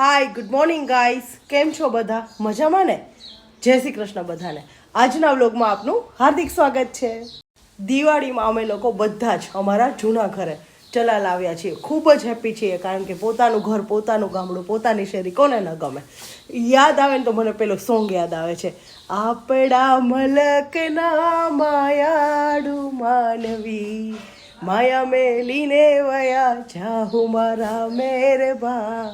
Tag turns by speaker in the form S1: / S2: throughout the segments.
S1: Hi good morning guys, કેમ છો બધા? મજામાં ને? જય શ્રી કૃષ્ણ બધાને. આજના વ્લોગમાં આપનું હાર્દિક સ્વાગત છે. દિવાળીમાં અમે લોકો બધા જ અમારા જૂના ઘરે ચલા લાવ્યા છીએ. ખૂબ જ હેપી છીએ કારણ કે પોતાનું ઘર, પોતાનું ગામડું, પોતાની શેરી કોને ન ગમે. યાદ આવે ને તો મને પેલો સોંગ યાદ આવે છે, આપણા મલકના માયાડુ માનવી, માયા મેલીને વયા જાહુ મારા મેરબા,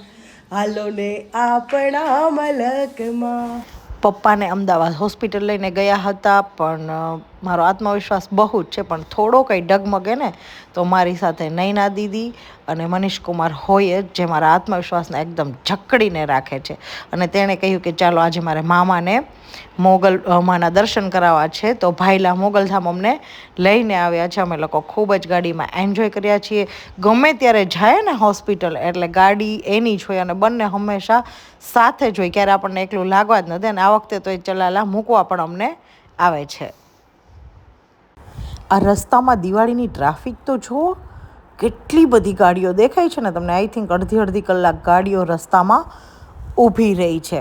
S1: હાલો ને આપણા મલકમાં. પપ્પાને અમદાવાદ હોસ્પિટલ લઈને ગયા હતા, પણ મારો આત્મવિશ્વાસ બહુ જ છે, પણ થોડો કંઈ ડગમગે ને તો મારી સાથે નૈના દીદી અને મનીષ કુમાર હોય જ, જે મારા આત્મવિશ્વાસને એકદમ જકડીને રાખે છે. અને તેણે કહ્યું કે ચાલો આજે મારે મામાને મોગલ માના દર્શન કરાવવા છે, તો ભાઈલા મોગલધામ અમને લઈને આવ્યા છે. અમે લોકો ખૂબ જ ગાડીમાં એન્જોય કર્યા છીએ. ગમે ત્યારે જાય ને હોસ્પિટલ એટલે ગાડી એની જ હોય અને બંને હંમેશા સાથે જ હોય, ક્યારે આપણને એકલું લાગવા જ નથી. અને આ વખતે તો એ ચલાલા મૂકવા પણ અમને આવે છે. આ રસ્તામાં દિવાળીની ટ્રાફિક તો જુઓ, કેટલી બધી ગાડીઓ દેખાય છે ને તમને. આઈ થિંક અડધી કલાક ગાડીઓ રસ્તામાં ઊભી રહી છે.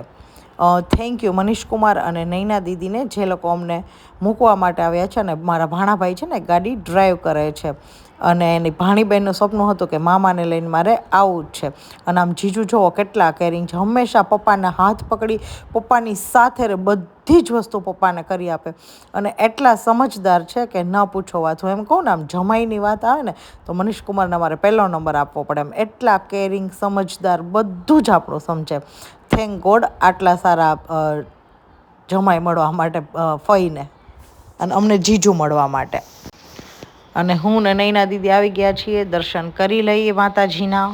S1: થેન્ક યુ મનીષ કુમાર અને નૈના દીદીને, જે લોકો અમને મૂકવા માટે આવ્યા છે. અને મારા ભાણાભાઈ છે ને ગાડી ડ્રાઈવ કરે છે, અને એની ભાણીબહેનનું સપનું હતું કે મામાને લઈને મારે આવવું જ છે. અને આમ જીજુ જુઓ કેટલા કેરિંગ છે, હંમેશા પપ્પાના હાથ પકડી પપ્પાની સાથે બધી જ વસ્તુ પપ્પાને કરી આપે. અને એટલા સમજદાર છે કે ન પૂછો વાત. હું એમ કહું ને, આમ જમાઈની વાત આવે ને તો મનીષ કુમારને મારે પહેલો નંબર આપવો પડે એમ. એટલા કેરિંગ, સમજદાર, બધું જ આપણું સમજે. થેન્ક ગોડ આટલા સારા જમાઈ મળવા માટે ફઈને, અને અમને જીજુ મળવા માટે. અને હું ને નૈના દીદી આવી ગયા છીએ, દર્શન કરી લઈએ માતાજીના.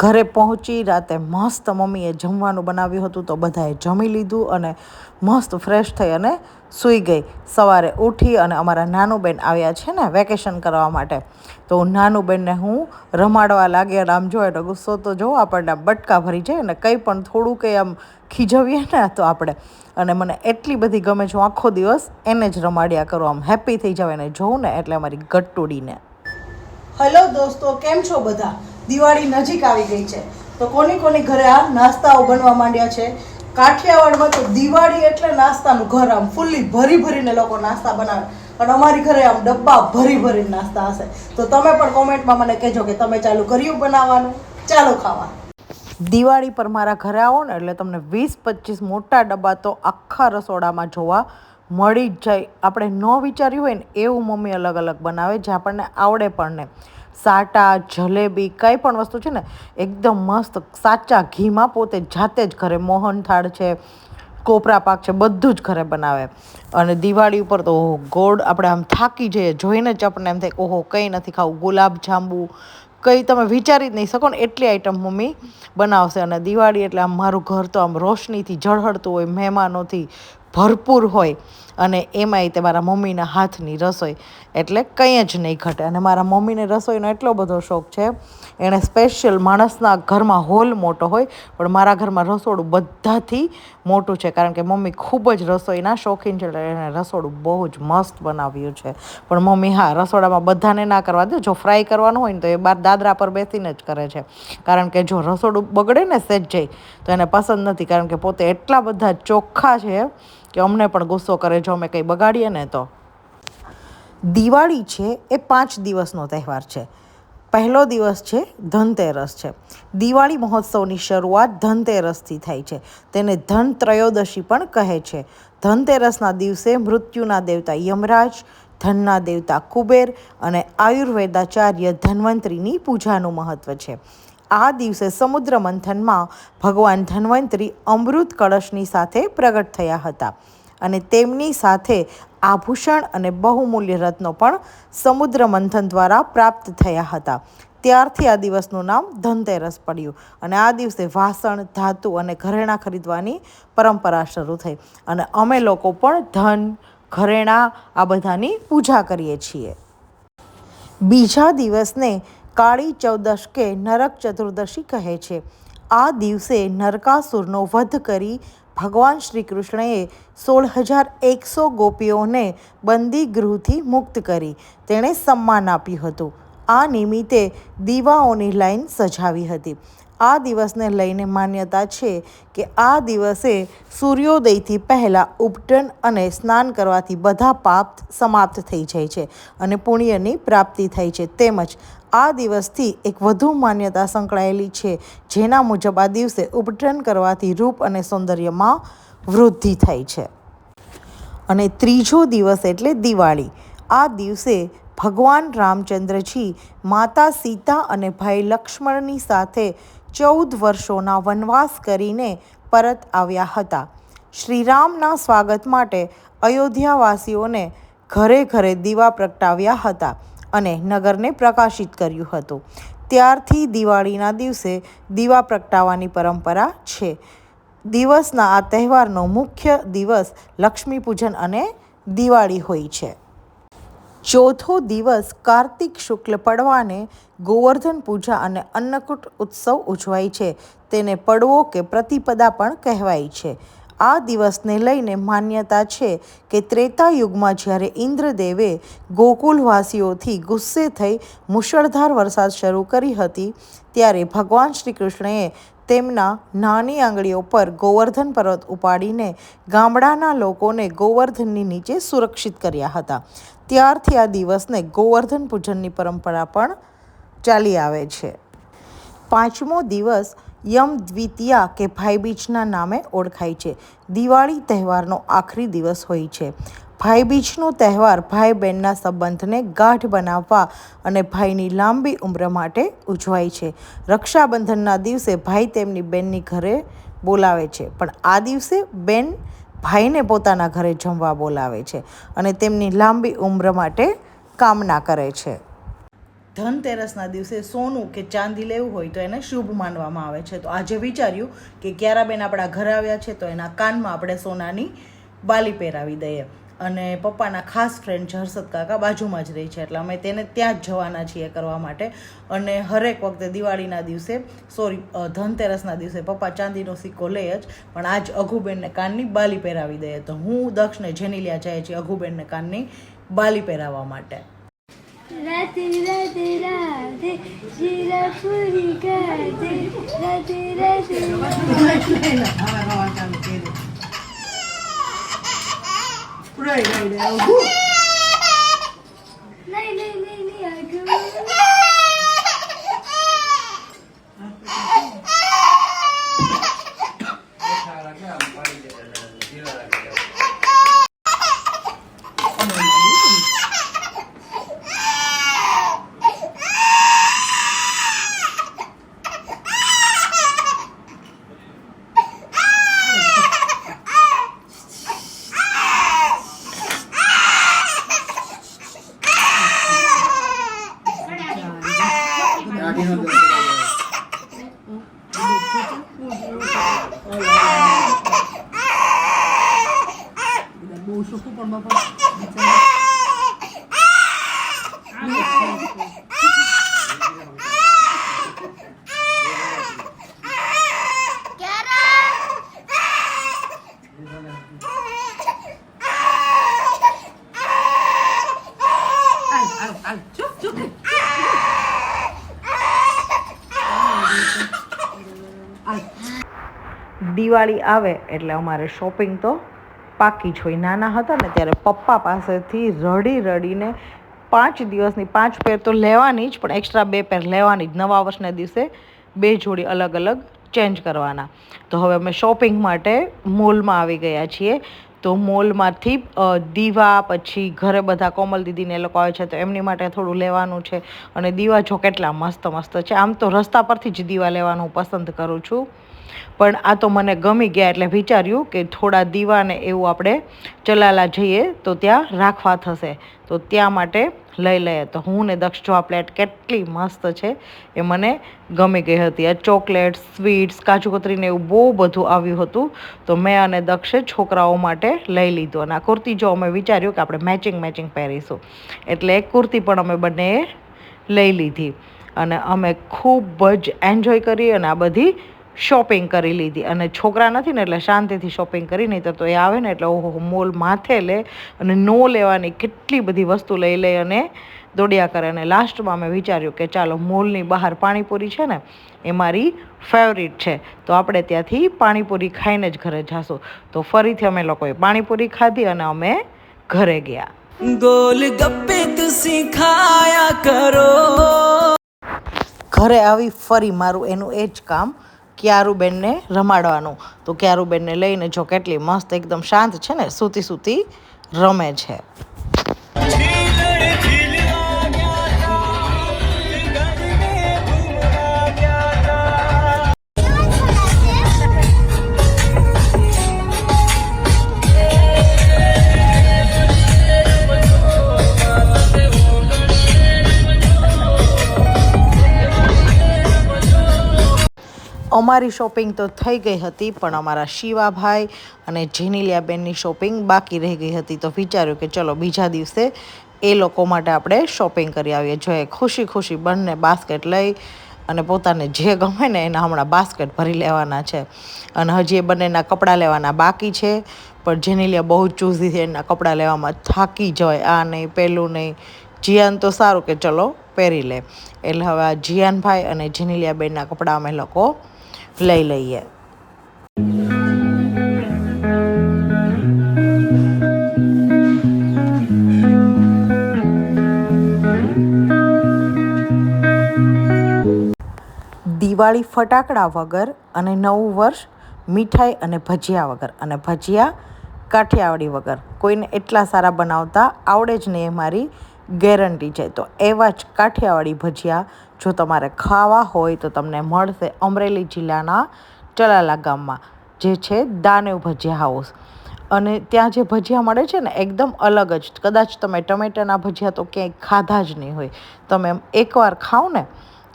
S1: ઘરે પહોંચી રાતે મસ્ત મમ્મીએ જમવાનું બનાવ્યું હતું, તો બધાએ જમી લીધું અને મસ્ત ફ્રેશ થઈ અને સૂઈ ગઈ. સવારે ઉઠી અને અમારા નાનુબેન આવ્યા છે ને વેકેશન કરવા માટે, તો નાનુબેનને હું રમાડવા લાગી. અને આમ જોયે તો ગુસ્સો તો જોવો આપણને બટકા ભરી જાય ને, કંઈ પણ થોડું કંઈ આમ ખીજવીએ ને તો આપણે. અને મને એટલી બધી ગમે છે, હું આખો દિવસ એને જ રમાડ્યા કરું, આમ હેપી થઈ જાવ એને જોઉં ને એટલે અમારી ગટ્ટુડીને. હેલો દોસ્તો, કેમ છો બધા? દિવાળી નજીક આવી ગઈ છે, તો કોની કોની ઘરે આ નાસ્તાઓ બનવા માંડ્યા છે? કાઠિયાવાડમાં તો દિવાળી એટલે નાસ્તાનું ઘર, આમ ફૂલ્લી ભરીને લોકો નાસ્તા બનાવે. અને અમારી ઘરે આમ ડબ્બા ભરીને નાસ્તા હશે. તો તમે પણ કોમેન્ટમાં મને કહેજો કે તમે ચાલુ કર્યું બનાવવાનું. ચાલો ખાવા. દિવાળી પર મારા ઘરે આવો ને એટલે તમને 20-25 મોટા ડબ્બા તો આખા રસોડામાં જોવા મળી જ જાય. આપણે ન વિચાર્યું હોય ને એવું મમ્મી અલગ અલગ બનાવે, જે આપણને આવડે પણ ને. સાટા, જલેબી, કંઈ પણ વસ્તુ છે ને એકદમ મસ્ત સાચા ઘીમાં પોતે જાતે જ ઘરે, મોહનથાળ છે, કોપરા પાક છે, બધું જ ઘરે બનાવે. અને દિવાળી ઉપર તો ગોળ આપણે આમ થાકી જઈએ જોઈને જ, આપણને એમ થાય ઓહો કંઈ નથી ખાવું. ગુલાબ જાંબુ કંઈ તમે વિચારી જ નહીં શકો ને એટલી આઈટમ મમ્મી બનાવશે. અને દિવાળી એટલે આમ મારું ઘર તો આમ રોશનીથી ઝળહળતું હોય, મહેમાનોથી ભરપૂર હોય. અને એમાંય તે મારા મમ્મીના હાથની રસોઈ એટલે કંઈ જ નહીં ઘટે. અને મારા મમ્મીને રસોઈનો એટલો બધો શોખ છે, એણે સ્પેશિયલ માણસના ઘરમાં હોલ મોટો હોય, પણ મારા ઘરમાં રસોડું બધાથી મોટું છે, કારણ કે મમ્મી ખૂબ જ રસોઈના શોખીન છે. એટલે એણે રસોડું બહુ જ મસ્ત બનાવ્યું છે. પણ મમ્મી હા રસોડામાં બધાને ના કરવા દે, જો ફ્રાય કરવાનું હોય ને તો એ બાર દાદરા પર બેસીને જ કરે છે, કારણ કે જો રસોડું બગડે ને સેજ જાય તો એને પસંદ નથી. કારણ કે પોતે એટલા બધા ચોખ્ખા છે કે અમને પણ ગુસ્સો કરે જો અમે કંઈ બગાડીએ ને તો. દિવાળી છે એ 5 દિવસનો તહેવાર છે. પહેલો દિવસ છે ધનતેરસ છે. દિવાળી મહોત્સવની શરૂઆત ધનતેરસથી થાય છે. તેને ધન ત્રયોદશી પણ કહે છે. ધનતેરસના દિવસે મૃત્યુના દેવતા યમરાજ, ધનના દેવતા કુબેર અને આયુર્વેદાચાર્ય ધન્વંતરીની પૂજાનું મહત્ત્વ છે. આ દિવસે સમુદ્ર મંથનમાં ભગવાન ધન્વંતરી અમૃત કળશની સાથે પ્રગટ થયા હતા, અને તેમની સાથે આભૂષણ અને બહુમૂલ્ય રત્નો પણ સમુદ્ર મંથન દ્વારા પ્રાપ્ત થયા હતા. ત્યારથી આ દિવસનું નામ ધનતેરસ પડ્યું. અને આ દિવસે વાસણ, ધાતુ અને ઘરેણાં ખરીદવાની પરંપરા શરૂ થઈ. અને અમે લોકો પણ ધન, ઘરેણાં આ બધાની પૂજા કરીએ છીએ. બીજા દિવસને કાળી ચૌદશ કે નરક ચતુર્દશી કહે છે. આ દિવસે નરકાસુરનો વધ કરી ભગવાન શ્રી કૃષ્ણએ 16,100 ગોપીઓને બંદી ગૃહથી મુક્ત કરી તેણે સન્માન આપ્યું હતું. આ નિમિત્તે દીવાઓની લાઈન સજાવી હતી. આ દિવસને લઈને માન્યતા છે કે આ દિવસે સૂર્યોદયથી પહેલાં ઉપટન અને સ્નાન કરવાથી બધા પાપ સમાપ્ત થઈ જાય છે અને પુણ્યની પ્રાપ્તિ થાય છે. તેમજ આ દિવસથી એક વધુ માન્યતા સંકળાયેલી છે, જેના મુજબ આ દિવસે ઉપટન કરવાથી રૂપ અને સૌંદર્યમાં વૃદ્ધિ થાય છે. અને ત્રીજો દિવસ એટલે દિવાળી. આ દિવસે ભગવાન રામચંદ્રજી માતા સીતા અને ભાઈ લક્ષ્મણની સાથે 14 વર્ષોના વનવાસ કરીને પરત આવ્યા હતા. શ્રીરામના સ્વાગત માટે અયોધ્યાવાસીઓને ઘરે ઘરે દીવા પ્રગટાવ્યા હતા અને નગરને પ્રકાશિત કર્યું હતું. ત્યારથી દિવાળીના દિવસે દીવા પ્રગટાવવાની પરંપરા છે. દિવસના આ તહેવારનો મુખ્ય દિવસ લક્ષ્મી પૂજન અને દિવાળી હોય છે. ચોથો દિવસ કાર્તિક શુક્લ પડવાને ગોવર્ધન પૂજા અને અન્નકૂટ ઉત્સવ ઉજવાય છે. તેને પડવો કે પ્રતિપદા પણ કહેવાય છે. આ દિવસને લઈને માન્યતા છે કે ત્રેતા યુગમાં જ્યારે ઇન્દ્રદેવે ગોકુલવાસીઓથી ગુસ્સે થઈ મુશળધાર વરસાદ શરૂ કરી હતી, ત્યારે ભગવાન શ્રી કૃષ્ણએ તેમના નાની આંગળીઓ પર ગોવર્ધન પર્વત ઉપાડીને ગામડાના લોકોને ગોવર્ધનની નીચે સુરક્ષિત કર્યા હતા. ત્યારથી આ દિવસને ગોવર્ધન પૂજનની પરંપરા પણ ચાલી આવે છે. પાંચમો દિવસ યમ દ્વિતીયા કે ભાઈબીજના નામે ઓળખાય છે. દિવાળી તહેવારનો આખરી દિવસ હોય છે. ભાઈબીજનો તહેવાર ભાઈ બહેનના સંબંધને ગાઢ બનાવવા અને ભાઈની લાંબી ઉંમર માટે ઉજવાય છે. રક્ષાબંધનના દિવસે ભાઈ તેમની બહેનની ઘરે બોલાવે છે, પણ આ દિવસે બહેન ભાઈને પોતાના ઘરે જમવા બોલાવે છે અને તેમની લાંબી ઉંમર માટે કામના કરે છે. ધનતેરસના દિવસે સોનું કે ચાંદી લેવું હોય તો એને શુભ માનવામાં આવે છે. તો આજે વિચાર્યું કે ક્યારાબેન આપણા ઘરે આવ્યા છે તો એના કાનમાં આપણે સોનાની બાલી પહેરાવી દઈએ. અને પપ્પાના ખાસ ફ્રેન્ડ છે હર્ષદ કાકા, બાજુમાં જ રહે છે, એટલે અમે તેને ત્યાં જ જવાના છીએ કરવા માટે. અને હરેક વખતે દિવાળીના દિવસે ધનતેરસના દિવસે પપ્પા ચાંદીનો સિક્કો લે જ, પણ આજ અઘુબેનને કાનની બાલી પહેરાવી દઈએ. તો હું દક્ષને જેનીલિયા જાય છે અઘુબેનને કાનની બાલી પહેરાવવા માટે.
S2: રાધે રાધે રાધે શીરા પૂરી ગાધે રાધે રાધે
S1: દિવાળી આવે એટલે અમારે શોપિંગ તો પાકી જ હોય. નાના હતા ને ત્યારે પપ્પા પાસેથી રડી રડીને 5 દિવસની 5 પેર તો લેવાની જ, પણ એક્સ્ટ્રા 2 પેર લેવાની જ. નવા વર્ષના દિવસે 2 જોડી અલગ અલગ ચેન્જ કરવાના. તો હવે અમે શોપિંગ માટે મોલમાં આવી ગયા છીએ. તો મોલમાંથી દીવા, પછી ઘરે બધા કોમલ દીદીને એ લોકો આવે છે તો એમની માટે થોડું લેવાનું છે. અને દીવા જો કેટલા મસ્ત મસ્ત છે. આમ તો રસ્તા પરથી જ દીવા લેવાનું પસંદ કરું છું, પણ આ તો મને ગમી ગયા એટલે વિચાર્યું કે થોડા દીવાને એવું આપણે ચલાલા જઈએ તો ત્યાં રાખવા થશે, તો ત્યાં માટે લઈ લઈએ. તો હું ને દક્ષ જો આ પ્લેટ કેટલી મસ્ત છે એ મને ગમી ગઈ હતી. આ ચોકલેટ, સ્વીટ્સ, કાજુ કતરીને એવું બહુ બધું આવ્યું હતું. તો મેં અને દક્ષે છોકરાઓ માટે લઈ લીધું. અને આ કુર્તી જો અમે વિચાર્યું કે આપણે મેચિંગ પહેરીશું, એટલે એક કુર્તી પણ અમે બંનેએ લઈ લીધી. અને અમે ખૂબ જ એન્જોય કરી અને આ બધી શોપિંગ કરી લીધી. અને છોકરા નથી ને એટલે શાંતિથી શોપિંગ કરી, નહીં તો એ આવે ને એટલે ઓહો મોલ માથે લે અને નો લેવાની કેટલી બધી વસ્તુ લઈ લે અને દોડ્યા કરે. અને લાસ્ટમાં મેં વિચાર્યું કે ચાલો મોલની બહાર પાણીપુરી છે ને એ મારી ફેવરિટ છે, તો આપણે ત્યાંથી પાણીપુરી ખાઈને જ ઘરે જાશું. તો ફરીથી અમે લોકોએ પાણીપુરી ખાધી અને અમે ઘરે ગયા. ગોલગપ્પે તુસી ખાયા કરો. ઘરે આવી ફરી મારું એનું એ જ કામ, ક્યારુબેનને રમાડવાનું. તો ક્યારુબેનને લઈને જો કેટલી મસ્ત એકદમ શાંત છે ને, સૂતી સૂતી રમે છે. અમારી શોપિંગ તો થઈ ગઈ હતી, પણ અમારા શિવાભાઈ અને જેનિલિયાબેનની શોપિંગ બાકી રહી ગઈ હતી. તો વિચાર્યું કે ચલો બીજા દિવસે એ લોકો માટે આપણે શોપિંગ કરી આવીએ. જો એ ખુશી ખુશી બંને બાસ્કેટ લઈ અને પોતાને જે ગમે ને એના હમણાં બાસ્કેટ ભરી લેવાના છે. અને હજી એ બંનેના કપડાં લેવાના બાકી છે, પણ જેનિલિયા બહુ ચૂઝી છે, એના કપડાં લેવામાં થાકી જાય. આ નહીં પેલું નહીં. જીયાન તો સારું કે ચલો પહેરી લે. એટલે હવે આ જીયાનભાઈ અને જેનિલિયાબેનના કપડાં અમે લોકો લઈ લઈએ. દિવાળી ફટાકડા વગર અને નવું વર્ષ મીઠાઈ અને ભજીયા વગર, અને ભજીયા કાઠિયાવાડી વગર. કોઈને એટલા સારા બનાવતા આવડે જ નહીં, એ મારી ગેરંટી છે. તો એવા જ કાઠિયાવાડી ભજીયા જો તમારે ખાવા હોય તો તમને મળશે અમરેલી જિલ્લાના ચલાલા ગામમાં, જે છે દાનેવ ભજીયા હાઉસ. અને ત્યાં જે ભજીયા મળે છે ને એકદમ અલગ જ. કદાચ તમે ટમેટાના ભજીયા તો ક્યાંય ખાધા જ નહીં હોય. તમે એકવાર ખાઓ ને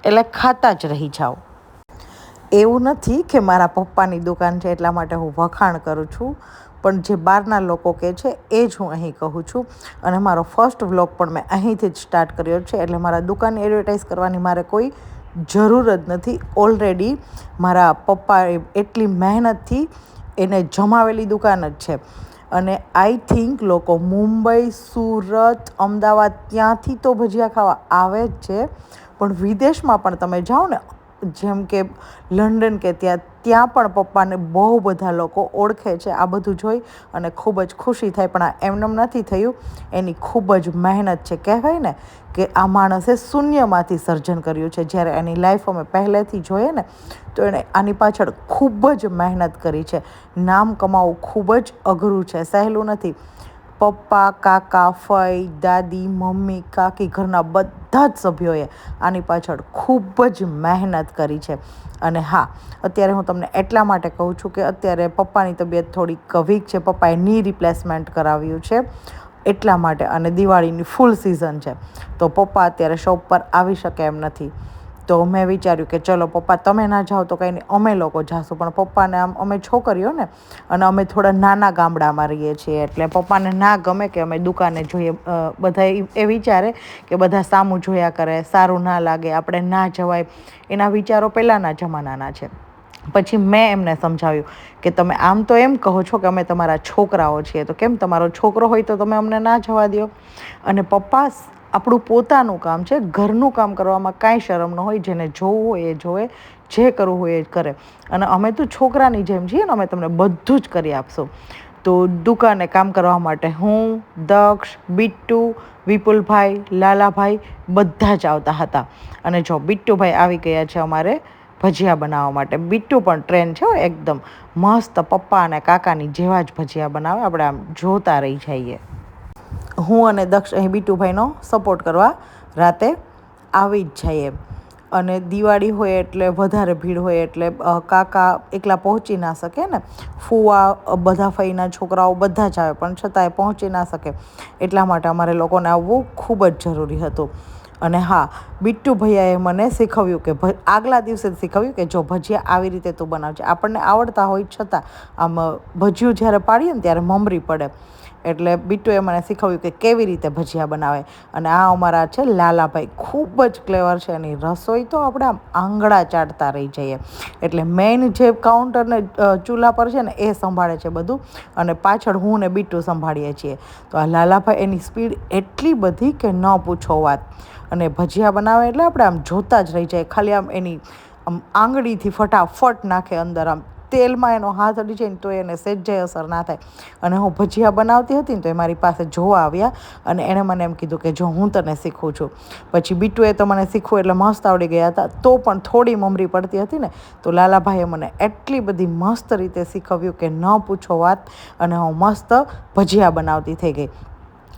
S1: એટલે ખાતા જ રહી જાઓ. એવું નથી કે મારા પપ્પાની દુકાન છે એટલા માટે હું વખાણ કરું છું, પણ જે બહારના લોકો કહે છે એ જ હું અહીં કહું છું. અને મારો ફર્સ્ટ વ્લોગ પણ મેં અહીંથી જ સ્ટાર્ટ કર્યો છે, એટલે મારા દુકાનની એડવર્ટાઈઝ કરવાની મારે કોઈ જરૂર જ નથી. ઓલરેડી મારા પપ્પાએ એટલી મહેનતથી એને જમાવેલી દુકાન જ છે. અને આઈ થિંક લોકો મુંબઈ, સુરત, અમદાવાદ ત્યાંથી તો ભજીયા ખાવા આવે જ છે, પણ વિદેશમાં પણ તમે જાઓ ને, જેમ કે લંડન કે ત્યાં પણ પપ્પાને બહુ બધા લોકો ઓળખે છે. આ બધું જોઈ અને ખૂબ જ ખુશી થાય. પણ આ એમનેમ નથી થયું, એની ખૂબ જ મહેનત છે. કહેવાય ને કે આ માણસે શૂન્યમાંથી સર્જન કર્યું છે. જ્યારે એની લાઈફ અમે પહેલેથી જોઈએ ને તો એણે આની પાછળ ખૂબ જ મહેનત કરી છે. નામ કમાવવું ખૂબ જ અઘરું છે, સહેલું નથી. પપ્પા, કાકા, ફઈ, દાદી, મમ્મી, કાકી, ઘરના બધા જ સભ્યોએ આની પાછળ ખૂબ જ મહેનત કરી છે. અને હા, અત્યારે હું તમને એટલા માટે કહું છું કે અત્યારે પપ્પાની તબિયત થોડીક વીક છે. પપ્પાએ ની રિપ્લેસમેન્ટ કરાવ્યું છે એટલા માટે, અને દિવાળીની ફૂલ સિઝન છે, તો પપ્પા અત્યારે શોપ પર આવી શકે એમ નથી. તો મેં વિચાર્યું કે ચલો પપ્પા તમે ના જાઓ તો કંઈ નહીં, અમે લોકો જાશું. પણ પપ્પાને આમ અમે છોકરીઓ ને, અને અમે થોડા નાના ગામડામાં રહીએ છીએ, એટલે પપ્પાને ના ગમે કે અમે દુકાને જોઈએ. બધા એ વિચારે કે બધા સામું જોયા કરે, સારું ના લાગે, આપણે ના જવાય. એના વિચારો પહેલાંના જમાનાના છે. પછી મેં એમને સમજાવ્યું કે તમે આમ તો એમ કહો છો કે અમે તમારા છોકરાઓ છીએ, તો કેમ તમારો છોકરો હોય તો તમે અમને ના જવા દો. અને પપ્પા, આપણું પોતાનું કામ છે, ઘરનું કામ કરવામાં કાંઈ શરમ ન હોય. જેને જોવું હોય એ જોવે, જે કરવું હોય એ કરે. અને અમે તો છોકરાની જેમ છીએ ને, અમે તમને બધું જ કરી આપશું. તો દુકાને કામ કરવા માટે હું, દક્ષ, બિટ્ટુ, વિપુલભાઈ, લાલાભાઈ બધા જ આવતા હતા. અને જો બિટ્ટુભાઈ આવી ગયા છે અમારે ભજીયા બનાવવા માટે. બિટ્ટુ પણ ટ્રેન છે એકદમ મસ્ત, પપ્પા અને કાકાની જેવા જ ભજીયા બનાવે, આપણે આમ જોતા રહી જઈએ. હું અને દક્ષ અહીં બિટ્ટુભાઈનો સપોર્ટ કરવા રાતે આવી જ જઈએ. અને દિવાળી હોય એટલે વધારે ભીડ હોય, એટલે કાકા એકલા પહોંચી ના શકે ને, ફુવા, બધા ફઈના છોકરાઓ બધા જ આવે, પણ છતાંય પહોંચી ના શકે. એટલા માટે અમારે લોકોને આવવું ખૂબ જ જરૂરી હતું. અને હા, બિટ્ટુ ભૈયાએ મને શીખવ્યું કે આગલા દિવસે શીખવ્યું કે જો ભજીયા આવી રીતે તું બનાવજે. આપણને આવડતા હોય છતાં આમ ભજીયું જ્યારે પાડીએ ને ત્યારે મમરી પડે. એટલે બીટુએ મને શીખવ્યું કે કેવી રીતે ભજીયા બનાવે. અને આ અમારા છે લાલાભાઈ, ખૂબ જ ક્લેવર છે. એની રસોઈ તો આપણે આમ આંગળા ચાટતા રહી જઈએ. એટલે મેઇન જે કાઉન્ટરને ચૂલા પર છે ને એ સંભાળે છે બધું, અને પાછળ હું ને બીટુ સંભાળીએ છીએ. તો આ લાલાભાઈ, એની સ્પીડ એટલી બધી કે ન પૂછો વાત. અને ભજીયા બનાવે એટલે આપણે આમ જોતા જ રહી જાય. ખાલી આમ એની આમ આંગળીથી ફટાફટ નાખે અંદર, આમ તેલમાં એનો હાથ અડી જાય ને તો એને સહેજે અસર ના થાય. અને હું ભજીયા બનાવતી હતી ને તો એ મારી પાસે જોવા આવ્યા અને એણે મને એમ કીધું કે જો હું તને શીખું છું. પછી બીટુએ તો મને શીખવું એટલે મસ્ત આવડી ગયા હતા. તો પણ થોડી મમરી પડતી હતી ને, તો લાલાભાઈએ મને એટલી બધી મસ્ત રીતે શીખવ્યું કે ન પૂછો વાત. અને હું મસ્ત ભજીયા બનાવતી થઈ ગઈ.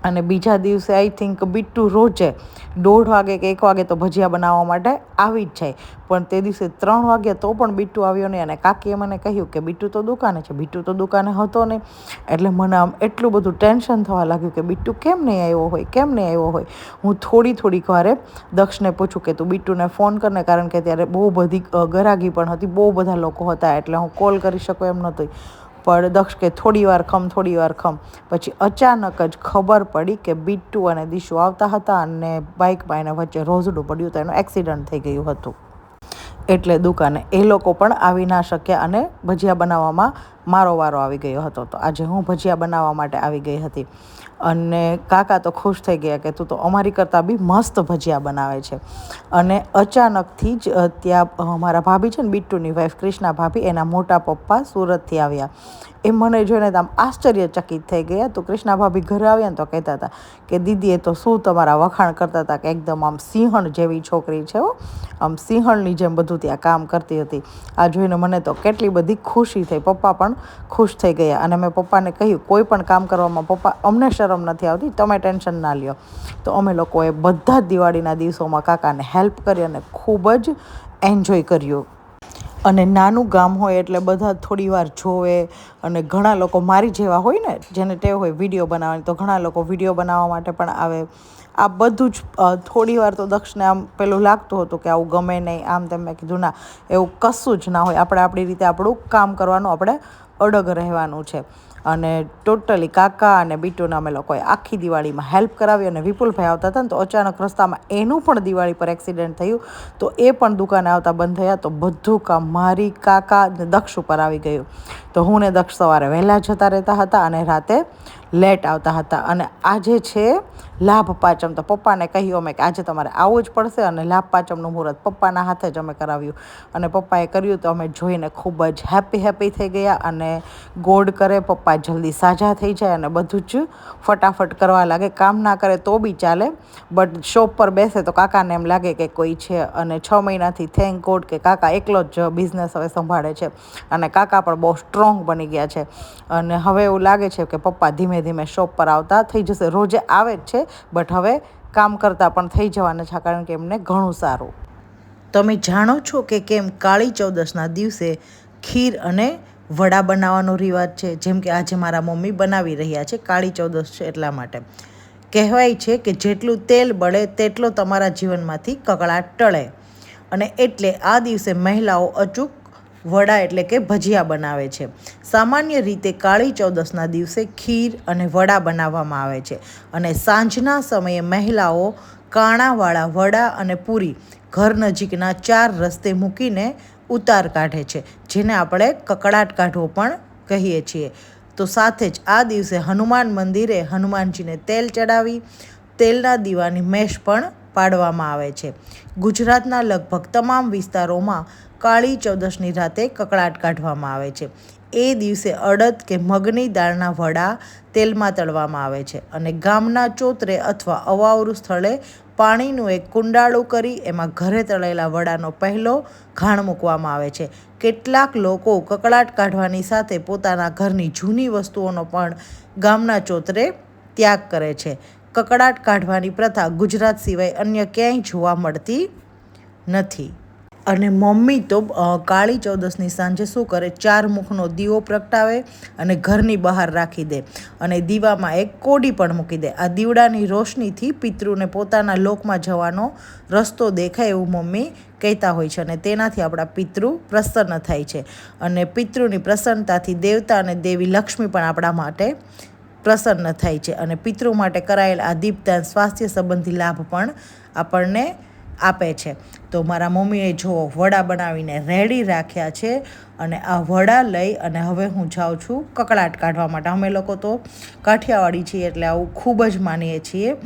S1: અને બીજા દિવસે આઈ થિંક બીટુ રોજે 1:30 વાગે કે 1 વાગે તો ભજીયા બનાવવા માટે આવી જ જાય. પણ તે દિવસે 3 વાગ્યા તો પણ બીટુ આવ્યો નહીં. અને કાકીએ મને કહ્યું કે બીટુ તો દુકાને છે. બીટુ તો દુકાને હતો નહીં. એટલે મને આમ એટલું બધું ટેન્શન થવા લાગ્યું કે બીટુ કેમ નહીં આવ્યો હોય, કેમ નહીં આવ્યો હોય. હું થોડીક વારે દક્ષને પૂછું કે તું બીટુને ફોન કરને, કારણ કે ત્યારે બહુ બધી ગરાગી પણ હતી, બહુ બધા લોકો હતા, એટલે હું કોલ કરી શકું એમ નહોતી. પણ દક્ષ કે થોડી વાર ખમ. પછી અચાનક જ ખબર પડી કે બીટુ અને દીશુ આવતા હતા અને બાઇકમાં એને વચ્ચે રોઝડું પડ્યું હતું, એનું એક્સિડન્ટ થઈ ગયું હતું. એટલે દુકાને એ લોકો પણ આવી ના શક્યા અને ભજીયા બનાવવામાં મારો વારો આવી ગયો હતો. તો આજે હું ભજીયા બનાવવા માટે આવી ગઈ હતી. અને કાકા તો ખુશ થઈ ગયા કે તું તો અમારી કરતાં બી મસ્ત ભજીયા બનાવે છે. અને અચાનકથી જ ત્યાં મારા ભાભી છે ને, બીટુની વાઈફ કૃષ્ણા ભાભી, એના મોટા પપ્પા સુરતથી આવ્યા. એ મને જોઈને તો આમ આશ્ચર્યચકિત થઈ ગયા. તો કૃષ્ણા ભાભી ઘરે આવ્યા ને તો કહેતા હતા કે દીદી, એ તો શું તમારા વખાણ કરતા હતા કે એકદમ આમ સિંહણ જેવી છોકરી છે, આમ સિંહણની જેમ બધું ત્યાં કામ કરતી હતી. આ જોઈને મને તો કેટલી બધી ખુશી થઈ. પપ્પા પણ ખુશ થઈ ગયા. અને મેં પપ્પાને કહ્યું કોઈ પણ કામ કરવામાં પપ્પા અમને શરમ નથી આવતી, તમે ટેન્શન ના લ્યો. તો અમે લોકોએ બધા જ દિવાળીના દિવસોમાં કાકાને હેલ્પ કરી અને ખૂબ જ એન્જોય કર્યું. અને નાનું ગામ હોય એટલે બધા થોડી વાર જોવે. અને ઘણા લોકો મારી જેવા હોય ને, જેને ટેવ હોય વિડીયો બનાવવાની, તો ઘણા લોકો વિડીયો બનાવવા માટે પણ આવે. આ બધું જ થોડી વાર તો દક્ષને આમ પેલું લાગતું હતું કે આવું ગમે નહીં, આમ તેમ. મેં કીધું ના, એવું કશું જ ના હોય. આપણે આપણી રીતે આપણું કામ કરવાનું, આપણે અડગ રહેવાનું છે. અને ટોટલી કાકા અને બીટુને અમે લોકોએ આખી દિવાળીમાં હેલ્પ કરાવી. અને વિપુલભાઈ આવતા હતા ને તો અચાનક રસ્તામાં એનું પણ દિવાળી પર એક્સિડન્ટ થયું, તો એ પણ દુકાને આવતા બંધ થયા. તો બધું કામ મારી, કાકા ને દક્ષ ઉપર આવી ગયું. તો હું ને દક્ષ સવારે વહેલા જતા રહેતા હતા અને રાતે લેટ આવતા હતા. અને આજે છે લાભ પાંચમ, તો પપ્પાને કહ્યું અમે કે આજે તમારે આવવું જ પડશે. અને લાભ પાંચમનું મુહૂર્ત પપ્પાના હાથે જ અમે કરાવ્યું. અને પપ્પાએ કર્યું તો અમે જોઈને ખૂબ જ હેપી થઈ ગયા. અને ગોડ કરે પપ્પા જલ્દી સાજા થઈ જાય અને બધું જ ફટાફટ કરવા લાગે. કામ ના કરે તો બી ચાલે, બટ શોપ પર બેસે તો કાકાને એમ લાગે કે કોઈ છે. અને 6 મહિનાથી થેન્ક ગોડ કે કાકા એકલો જ બિઝનેસ હવે સંભાળે છે. અને કાકા પણ બહુ સ્ટ્રોંગ બની ગયા છે. અને હવે એવું લાગે છે કે પપ્પા ધીમે ધીમે શોપ પર આવતા થઈ જશે. રોજે આવે જ છે, બટ હવે કામ કરતા પણ થઈ જવાના છે, કારણ કે એમને ઘણું સારું. તમે જાણો છો કે કેમ કાળી ચૌદસના દિવસે ખીર અને વડા બનાવવાનો રિવાજ છે? જેમ કે આજે મારા મમ્મી બનાવી રહ્યા છે, કાળી ચૌદસ છે એટલા માટે. કહેવાય છે કે જેટલું તેલ બળે તેટલો તમારા જીવનમાંથી કકળાટ ટળે. અને એટલે આ દિવસે મહિલાઓ અચૂક વડા એટલે કે ભજીયા બનાવે છે. સામાન્ય રીતે કાળી ચૌદસના દિવસે ખીર અને વડા બનાવવામાં આવે છે. અને સાંજના સમયે મહિલાઓ કાણાવાળા વડા અને પૂરી ઘર નજીકના 4 રસ્તે મૂકીને ઉતાર કાઢે છે, જેને આપણે કકળાટ કાઢવો પણ કહીએ છીએ. તો સાથે જ આ દિવસે હનુમાન મંદિરે હનુમાનજીને તેલ ચડાવી તેલના દીવાની મેશ પણ પાડવામાં આવે છે. ગુજરાતના લગભગ તમામ વિસ્તારોમાં કાળી ચૌદસની રાતે કકળાટ કાઢવામાં આવે છે. એ દિવસે અડદ કે મગની દાળના વડા તેલમાં તળવામાં આવે છે. અને ગામના ચોતરે અથવા અવાવરું સ્થળે પાણીનું એક કુંડાળું કરી એમાં ઘરે તળેલા વડાનો પહેલો ઘાણ મૂકવામાં આવે છે. કેટલાક લોકો કકળાટ કાઢવાની સાથે પોતાના ઘરની જૂની વસ્તુઓનો પણ ગામના ચોતરે ત્યાગ કરે છે. કકળાટ કાઢવાની પ્રથા ગુજરાત સિવાય અન્ય ક્યાંય જોવા મળતી નથી. અને મમ્મી તો કાળી ચૌદસની સાંજે શું કરે, 4 મુખનો દીવો પ્રગટાવે અને ઘરની બહાર રાખી દે. અને દીવામાં એક કોડી પણ મૂકી દે. આ દીવડાની રોશનીથી પિતૃને પોતાના લોકમાં જવાનો રસ્તો દેખાય એવું મમ્મી કહેતા હોય છે. અને તેનાથી આપણા પિતૃ પ્રસન્ન થાય છે. અને પિતૃની પ્રસન્નતાથી દેવતા અને દેવી લક્ષ્મી પણ આપણા માટે પ્રસન્ન થાય છે. અને પિતૃ માટે કરાયેલ આ દીપદાન સ્વાસ્થ્ય સંબંધી લાભ પણ આપણને આપે છે. તો મારા મમ્મીએ જો વડા બનાવીને રેડી રાખ્યા છે અને આ વડા લઈ અને હવે હું જાઉં છું કકળાટ કાઢવા માટે. અમે લોકો તો કાઠિયાવાડી છીએ એટલે આવું ખૂબ જ માનીએ છીએ.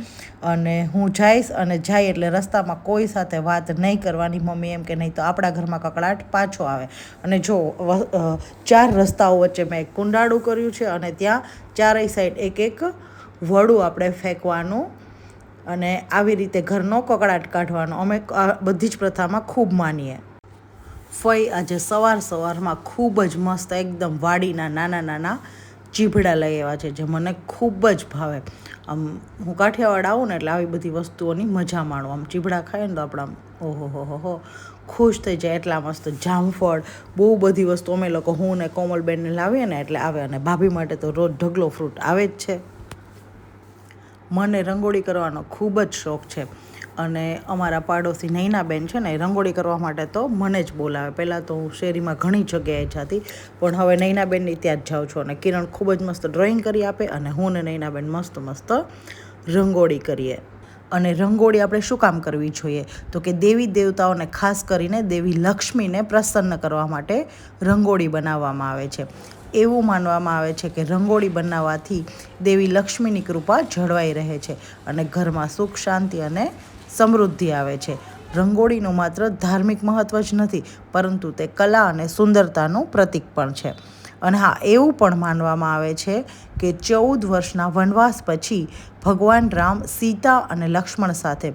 S1: અને હું જઈશ અને જાય એટલે રસ્તામાં કોઈ સાથે વાત નહીં કરવાની. મમ્મી એમ કે નહીં તો આપણા ઘરમાં કકળાટ પાછો આવે. અને જો 4 રસ્તાઓ વચ્ચે મેં એક કુંડાળું કર્યું છે અને ત્યાં ચારેય સાઈડ એક વડું આપણે ફેંકવાનું અને આવી રીતે ઘરનો કકળાટ કાઢવાનો. અમે બધી જ પ્રથામાં ખૂબ માનીએ. ફઈ આજે સવારમાં ખૂબ જ મસ્ત એકદમ વાડીના નાના ચીભડા લઈ આવ્યા છે જે મને ખૂબ જ ભાવે. આમ હું કાઠિયાવાડ આવું ને એટલે આવી બધી વસ્તુઓની મજા માણું. આમ ચીભડા ખાઈએ ને તો આપણા ઓહો ખુશ થઈ જાય. એટલા મસ્ત જામફળ, બહુ બધી વસ્તુ અમે લોકો હું ને કોમલબેનને લાવીએ ને એટલે આવે. અને ભાભી માટે તો રોજ ઢગલો ફ્રૂટ આવે જ છે. મને રંગોળી કરવાનો ખૂબ જ શોખ છે અને અમારા પાડોશી નૈનાબેન છે ને એ રંગોળી કરવા માટે તો મને જ બોલાવે. પહેલાં તો હું શેરીમાં ઘણી જગ્યાએ જતી પણ હવે નૈનાબેનની ત્યાં જ જાઉં છું. અને કિરણ ખૂબ જ મસ્ત ડ્રોઈંગ કરી આપે અને હું ને નૈનાબેન મસ્ત રંગોળી કરીએ. અને રંગોળી આપણે શું કામ કરવી જોઈએ તો કે દેવી દેવતાઓને ખાસ કરીને દેવી લક્ષ્મીને પ્રસન્ન કરવા માટે રંગોળી બનાવવામાં આવે છે. એવું માનવામાં આવે છે કે રંગોળી બનાવવાથી દેવી લક્ષ્મીની કૃપા જળવાઈ રહે છે અને ઘરમાં સુખ શાંતિ અને સમૃદ્ધિ આવે છે. રંગોળીનું માત્ર ધાર્મિક મહત્ત્વ જ નથી પરંતુ તે કલા અને સુંદરતાનું પ્રતીક પણ છે. અને હા, એવું પણ માનવામાં આવે છે કે 14 વર્ષના વનવાસ પછી ભગવાન રામ સીતા અને લક્ષ્મણ સાથે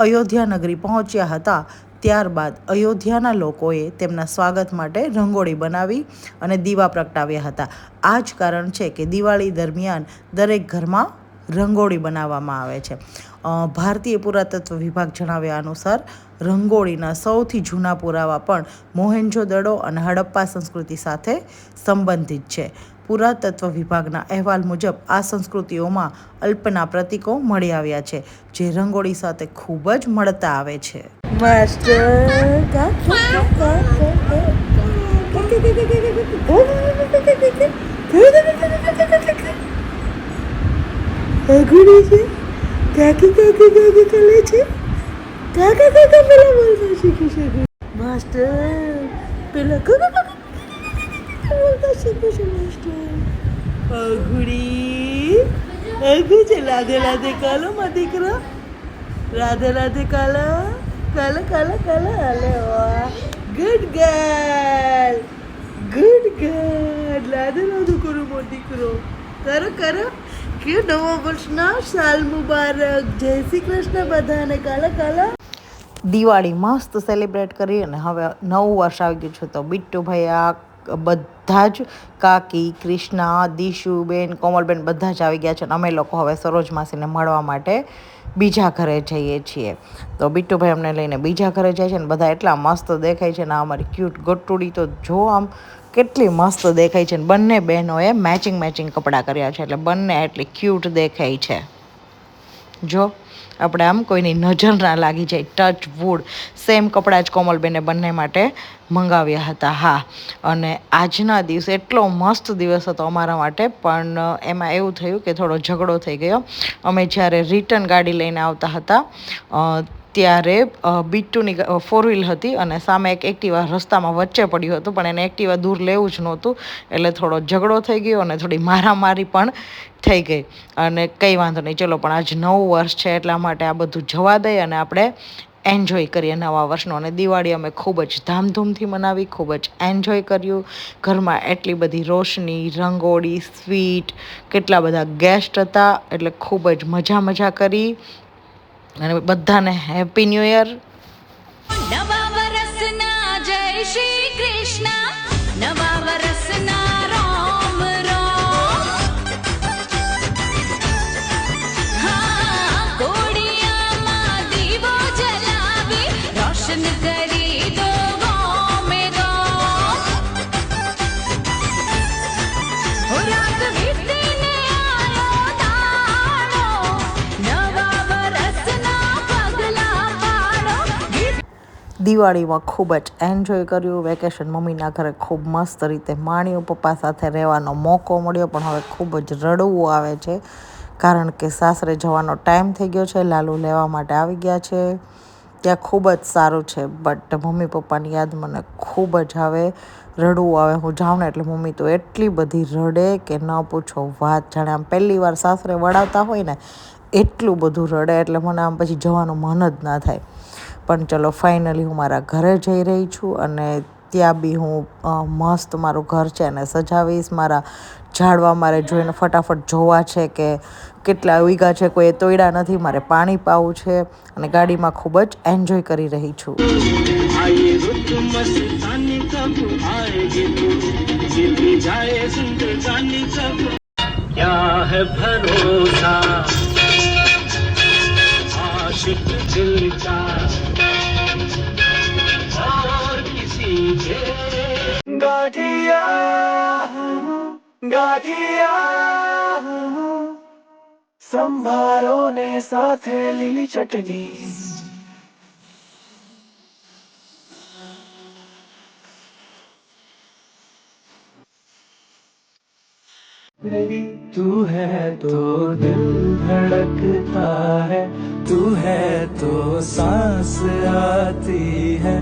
S1: અયોધ્યા નગરી પહોંચ્યા હતા. ત્યારબાદ અયોધ્યાના લોકોએ તેમના સ્વાગત માટે રંગોળી બનાવી અને દીવા પ્રગટાવ્યા હતા. આ જ કારણ છે કે દિવાળી દરમિયાન દરેક ઘરમાં રંગોળી બનાવવામાં આવે છે. ભારતીય પુરાતત્વ વિભાગ જણાવ્યા અનુસાર રંગોળીના સૌથી જૂના પુરાવા પણ મોહેન્જો-દડો અને હડપ્પા સંસ્કૃતિ સાથે સંબંધિત છે. પુરાતત્વ વિભાગના અહેવાલ મુજબ આ સંસ્કૃતિઓમાં અલ્પના પ્રતીકો મળી આવ્યા છે જે રંગોળી સાથે ખૂબ જ મળતા આવે છે. રાધે રાધે કાલો માં દીકરા, રાધે રાધે કાલા કાલા. અલે વાહ, ગુડ ગર્લ. રાધે રાધે કરો મો દીકરો. કરો કે નવા વર્ષના સાલ મુબારક. જય શ્રી કૃષ્ણ બધાને. કાલા. દિવાળી મસ્ત સેલિબ્રેટ કરી અને હવે નવું વર્ષ આવી ગયું છે તો બિટ્ટુભાઈ આ બધા જ કાકી, કૃષ્ણા, દીશુબેન, કોમલબેન બધા જ આવી ગયા છે. અને અમે લોકો હવે સરોજ માસીને મળવા માટે બીજા ઘરે જઈએ છીએ. તો બિટ્ટુભાઈ અમને લઈને બીજા ઘરે જાય છે ને બધા એટલા મસ્ત દેખાય છે ને અમારી ક્યુટ ગટુડી તો જો આમ કેટલી મસ્ત દેખાય છે. ને બંને બહેનોએ મેચિંગ કપડાં કર્યા છે એટલે બંને એટલી ક્યુટ દેખાય છે. જો આપણે આમ કોઈની નજર ના લાગી જાય. ટચ વુડ સેમ કપડાં જ કોમલબેને બંને માટે મંગાવ્યા હતા. હા, અને આજના દિવસે એટલો મસ્ત દિવસ હતો અમારા માટે પણ એમાં એવું થયું કે થોડો ઝઘડો થઈ ગયો. અમે જ્યારે રિટર્ન ગાડી લઈને આવતા હતા ત્યારે બિટ્ટુની 4 વ્હીલ હતી અને સામે એક એક્ટિવા રસ્તામાં વચ્ચે પડ્યું હતું પણ એને એક્ટિવા દૂર લેવું જ નહોતું એટલે થોડો ઝઘડો થઈ ગયો અને થોડી મારામારી પણ થઈ ગઈ. અને કંઈ વાંધો નહીં, ચલો પણ આજ નવું વર્ષ છે એટલા માટે આ બધું જવા દઈએ અને આપણે એન્જોય કરીએ નવા વર્ષનો. અને દિવાળી અમે ખૂબ જ ધામધૂમથી મનાવી, ખૂબ જ એન્જોય કર્યું. ઘરમાં એટલી બધી રોશની, રંગોળી, સ્વીટ, કેટલા બધા ગેસ્ટ હતા એટલે ખૂબ જ મજા કરી. અને બધાને હેપી ન્યૂ યર. નવા વર્ષના જય શ્રી કૃષ્ણ, નવા વર્ષના રામ રામ. હા, કોડિયામાં દીવો જલાવી રોશન કરી દો ગામે ગામ. રાત વીતીને આયો દાડો, નવા વર્ષના પગલા પાડો. દિવાળીમાં ખૂબ જ એન્જોય કર્યું. વેકેશન મમ્મીના ઘરે ખૂબ મસ્ત રીતે માણ્યું. પપ્પા સાથે રહેવાનો મોકો મળ્યો, પણ હવે ખૂબ જ રડવું આવે છે કારણ કે સાસરે જવાનો ટાઈમ થઈ ગયો છે. લાલુ લેવા માટે આવી ગયા છે. ત્યાં ખૂબ જ સારું છે, બટ મમ્મી પપ્પાની યાદ મને ખૂબ જ આવે, રડવું આવે. હું જાઉં ને એટલે મમ્મી તો એટલી બધી રડે કે ન પૂછો વાત. જાણે આમ પહેલી વાર સાસરે વળાવતા હોય ને એટલું બધું રડે, એટલે મને આમ પછી જવાનું મન જ ના થાય. પણ ચલો ફાઇનલી હું મારા ઘરે જઈ રહી છું અને ત્યાં બી હું મસ્ત મારું ઘર છે એને સજાવીશ. મારા ઝાડવા મારે જોઈને ફટાફટ જોવા છે કે કેટલા ઉગ્યા છે, કોઈ તોડ્યા નથી. મારે પાણી પાવું છે અને ગાડીમાં ખૂબ જ એન્જોય કરી રહી છું.
S3: क्या है भरोसा आशिक दिल का और किसी के गाठिया गाठिया संभारो ने साथे લીલી ચટણી तू है तो दिल धड़कता है, तू है तो सांस आती है,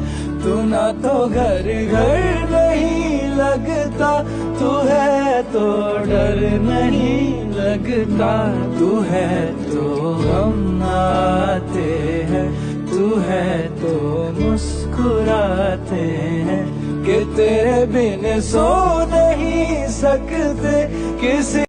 S3: तू ना तो घर घर नहीं लगता, तू है तो डर नहीं लगता, तू है तो हम आते हैं, तू है तो मुस्कुराते हैं कि तेरे बिन सो नहीं सकते किसी